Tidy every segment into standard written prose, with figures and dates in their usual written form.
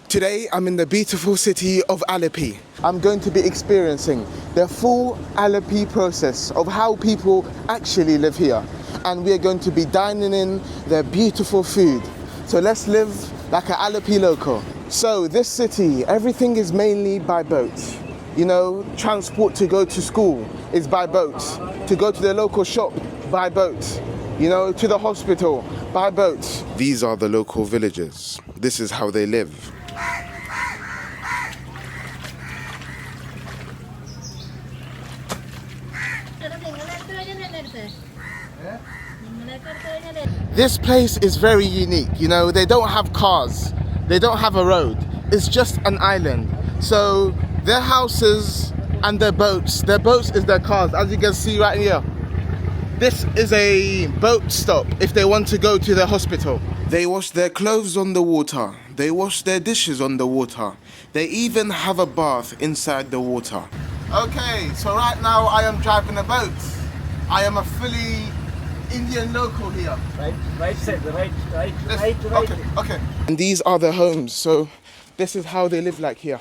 Today I'm in the beautiful city of Aleppo. I'm going to be experiencing the full Aleppo process of how people actually live here. And we are going to be dining in their beautiful food. So let's live like an Aleppo local. So this city, everything is mainly by boat. You know, transport to go to school is by boat. To go to the local shop, by boat. You know, to the hospital, by boat. These are the local villages. This is how they live. This place is very unique, you know, they don't have cars, they don't have a road, it's just an island. So their houses and their boats is their cars, as you can see right here. This is a boat stop if they want to go to the hospital. They wash their clothes on the water, they wash their dishes on the water, they even have a bath inside the water. Okay, so right now I am driving a boat. I am a fully Indian local here. Right side, right. Okay. And these are their homes, so this is how they live like here.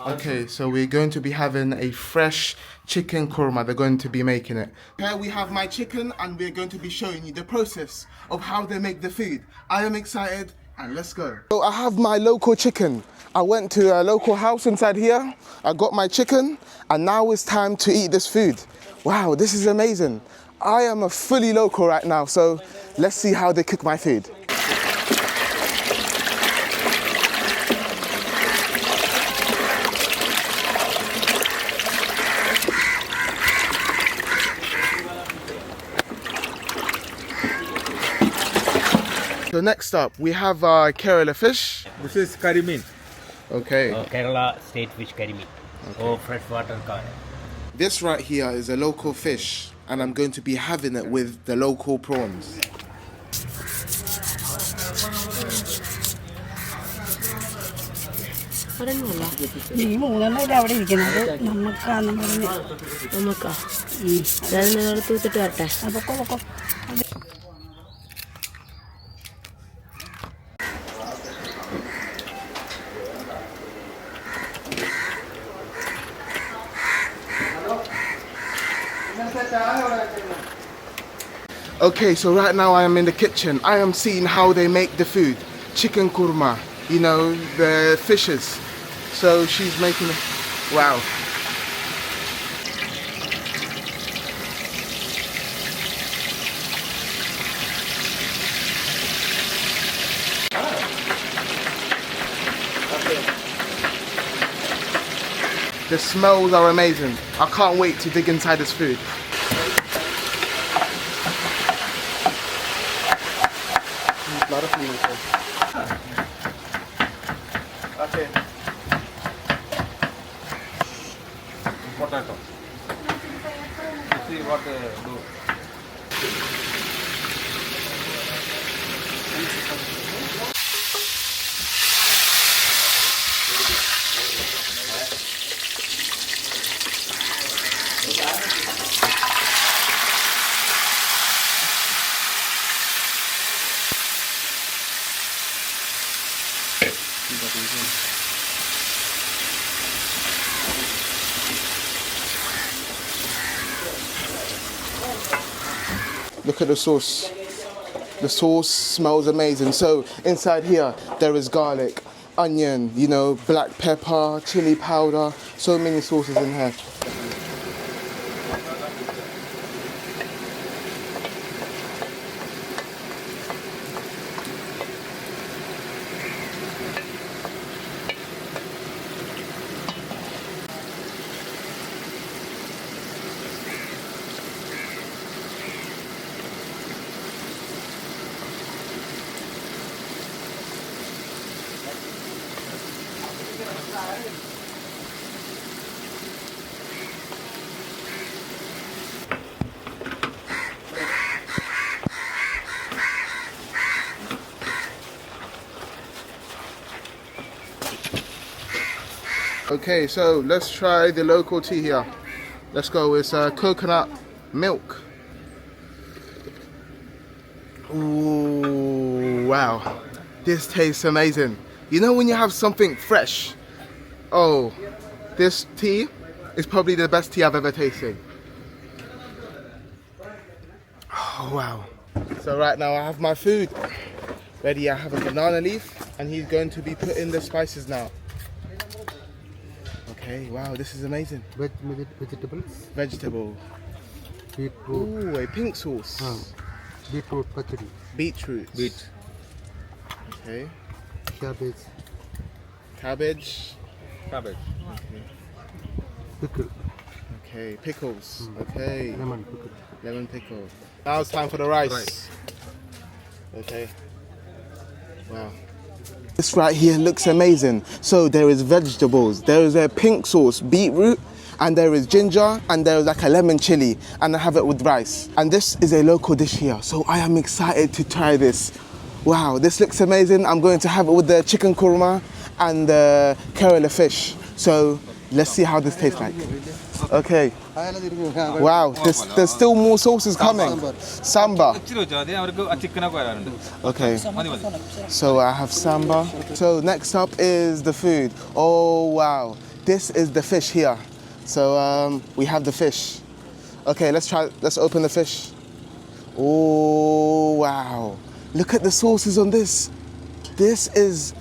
Okay, so we're going to be having a fresh chicken korma. They're going to be making it. Here we have my chicken and we're going to be showing you the process of how they make the food. I am excited and let's go. So I have my local chicken. I went to a local house inside here. I got my chicken and now it's time to eat this food. Wow, this is amazing. I am a fully local right now, so let's see how they cook my food. So next up, we have Kerala fish. This is curry meat. Okay. Kerala state fish curry meat. Okay. Oh, freshwater curry. This right here is a local fish, and I'm going to be having it with the local prawns. Okay, so right now I am in the kitchen. I am seeing how they make the food. Chicken korma, you know, the fishes. So she's making it. Wow. The smells are amazing. I can't wait to dig inside this food. Okay. Potato. See what they do. Look at the sauce. The sauce smells amazing. So inside here, there is garlic, onion, you know, black pepper, chili powder, so many sauces in here. Okay, so let's try the local tea here. Let's go. It's coconut milk. Ooh. wow. This tastes amazing. You know when you have something fresh? Oh, this tea is probably the best tea I've ever tasted. Oh, wow. So right now I have my food ready. I have a banana leaf and he's going to be putting the spices now. Okay, wow, this is amazing. Vegetables. Vegetable. Beetroot. Ooh, a pink sauce. Beetroot pachadi. Beetroot. Beet. Okay. Cabbage. Cabbage. Cabbage. Pickle. Okay, pickles. Okay. Lemon pickle. Lemon pickle. Now it's time for the rice. Okay. Wow. This right here looks amazing. So there is vegetables, there is a pink sauce, beetroot, and there is ginger, and there is like a lemon chili, and I have it with rice. And this is a local dish here, so I am excited to try this. Wow, this looks amazing. I'm going to have it with the chicken korma and the Kerala fish. So let's see how this tastes like. Okay. Wow, there's still more sauces coming. Samba. Okay. So I have samba. So next up is the food. Oh wow, this is the fish here. So we have the fish. Okay, let's open the fish. Oh wow, look at the sauces on this. This is,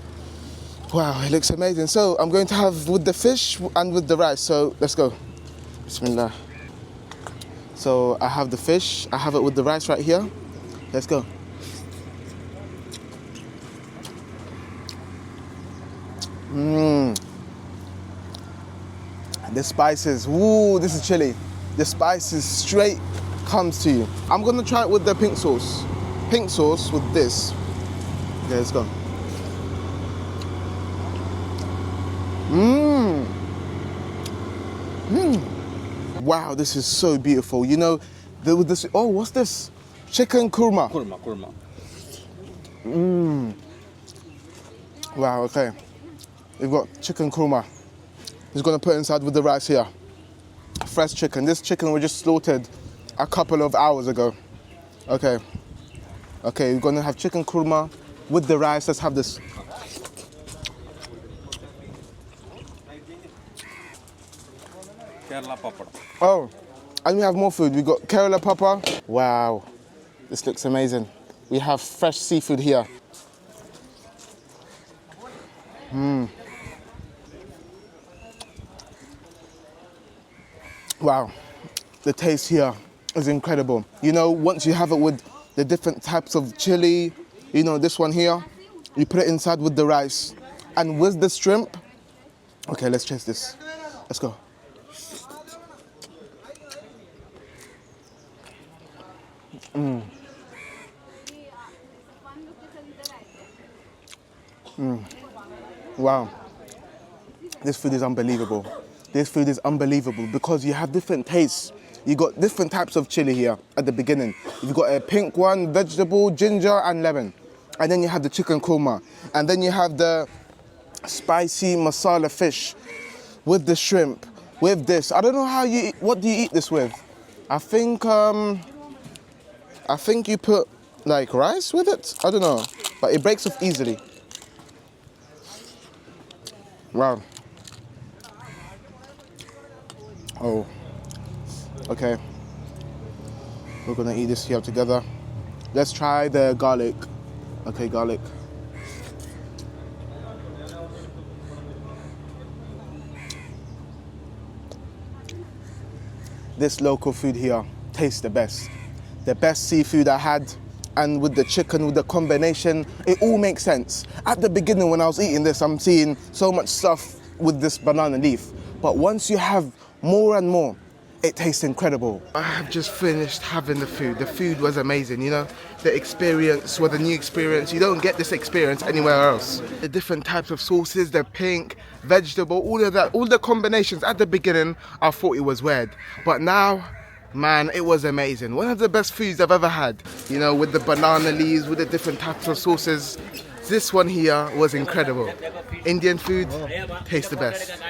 wow, it looks amazing. So I'm going to have with the fish and with the rice. So let's go. Bismillah. So I have the fish, I have it with the rice right here. Let's go. The spices, ooh, this is chili. The spices straight comes to you. I'm gonna try it with the pink sauce. Pink sauce with this. Okay, let's go. Wow, this is so beautiful. You know, with this. Oh, what's this? Chicken korma. Kurma. Wow. Okay. We've got chicken korma. He's gonna put inside with the rice here. Fresh chicken. This chicken was just slaughtered a couple of hours ago. Okay. Okay, we're gonna have chicken korma with the rice. Let's have this. Kerala papad. Oh, and we have more food. We got Kerala papa. Wow, this looks amazing. We have fresh seafood here. Wow, the taste here is incredible. You know, once you have it with the different types of chili, you know, this one here, you put it inside with the rice and with the shrimp. Okay, let's taste this. Let's go. Wow, this food is unbelievable. This food is unbelievable because you have different tastes. You got different types of chili here at the beginning. You've got a pink one, vegetable, ginger, and lemon. And then you have the chicken korma. And then you have the spicy masala fish with the shrimp, with this. I don't know how you eat, what do you eat this with? I think you put like rice with it. I don't know, but it breaks off easily. Wow. Oh. Okay. We're gonna eat this here together. Let's try the garlic. Okay, garlic. This local food here tastes the best. The best seafood I had, and with the chicken, with the combination, it all makes sense. At the beginning when I was eating this, I'm seeing so much stuff with this banana leaf. But once you have more and more, it tastes incredible. I have just finished having the food. The food was amazing, you know? The experience was a new experience. You don't get this experience anywhere else. The different types of sauces, the pink, vegetable, all of that, all the combinations. At the beginning, I thought it was weird. But now, man, it was amazing. One of the best foods I've ever had. You know, with the banana leaves, with the different types of sauces. This one here was incredible. Indian food tastes the best.